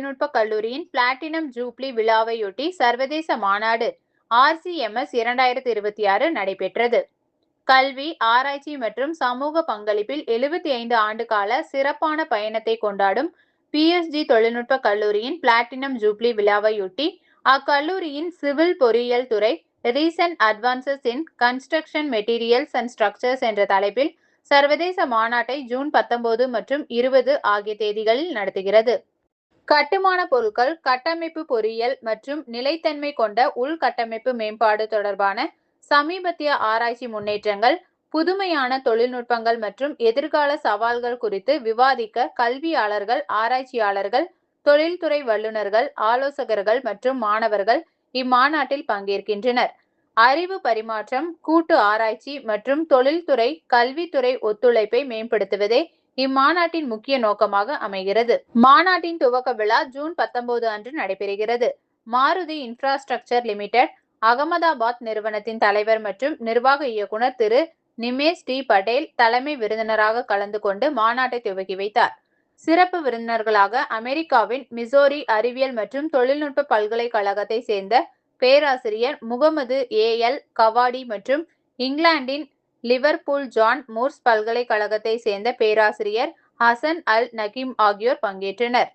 தொழில்நுட்ப கல்லூரியின் platinum jubilee விழாவையொட்டி சர்வதேச மாநாடு RCMS 2026 நடைபெற்றது. கல்வி, ஆராய்ச்சி மற்றும் சமூக பங்களிப்பில் 75 ஆண்டு கால சிறப்பான பயணத்தை கொண்டாடும் PSG தொழில்நுட்ப கல்லூரியின் பிளாட்டினம் ஜூப்ளி விழாவையொட்டி அக்கல்லூரியின் சிவில் பொறியியல் துறை recent advances in construction materials and structures என்ற தலைப்பில் சர்வதேச மாநாட்டை ஜூன் 19 மற்றும் 20 ஆகிய தேதிகளில் நடத்துகிறது. கட்டுமான பொருட்கள், கட்டமைப்பு பொறியியல் மற்றும் நிலைத்தன்மை கொண்ட உள்கட்டமைப்பு மேம்பாடு தொடர்பான சமீபத்திய ஆராய்ச்சி முன்னேற்றங்கள், புதுமையான தொழில்நுட்பங்கள் மற்றும் எதிர்கால சவால்கள் குறித்து விவாதிக்க கல்வியாளர்கள், ஆராய்ச்சியாளர்கள், தொழில்துறை வல்லுநர்கள், ஆலோசகர்கள் மற்றும் மாணவர்கள் இம்மாநாட்டில் பங்கேற்கின்றனர். அறிவு பரிமாற்றம், கூட்டு ஆராய்ச்சி மற்றும் தொழில்துறை கல்வித்துறை ஒத்துழைப்பை மேம்படுத்துவதே இம்மாநாட்டின் முக்கிய நோக்கமாக அமைகிறது. மாநாட்டின் துவக்க விழா ஜூன் 19 அன்று நடைபெறுகிறது. மாருதி இன்ஃப்ராஸ்ட்ரக்சர் லிமிடெட் அகமதாபாத் நிறுவனத்தின் தலைவர் மற்றும் நிர்வாக இயக்குனர் திரு நிமேஷ் டி படேல் தலைமை விருந்தினராக கலந்து கொண்டு மாநாட்டை துவக்கி வைத்தார். சிறப்பு விருந்தினர்களாக அமெரிக்காவின் மிசோரி அறிவியல் மற்றும் தொழில்நுட்ப பல்கலைக்கழகத்தை சேர்ந்த பேராசிரியர் முகமது A.L. கவாடி மற்றும் இங்கிலாந்தின் லிவர்பூல் ஜான் மூர்ஸ் பல்கலைக்கழகத்தை சேர்ந்த பேராசிரியர் ஹசன் அல் நகீம் ஆகியோர் பங்கேற்றனர்.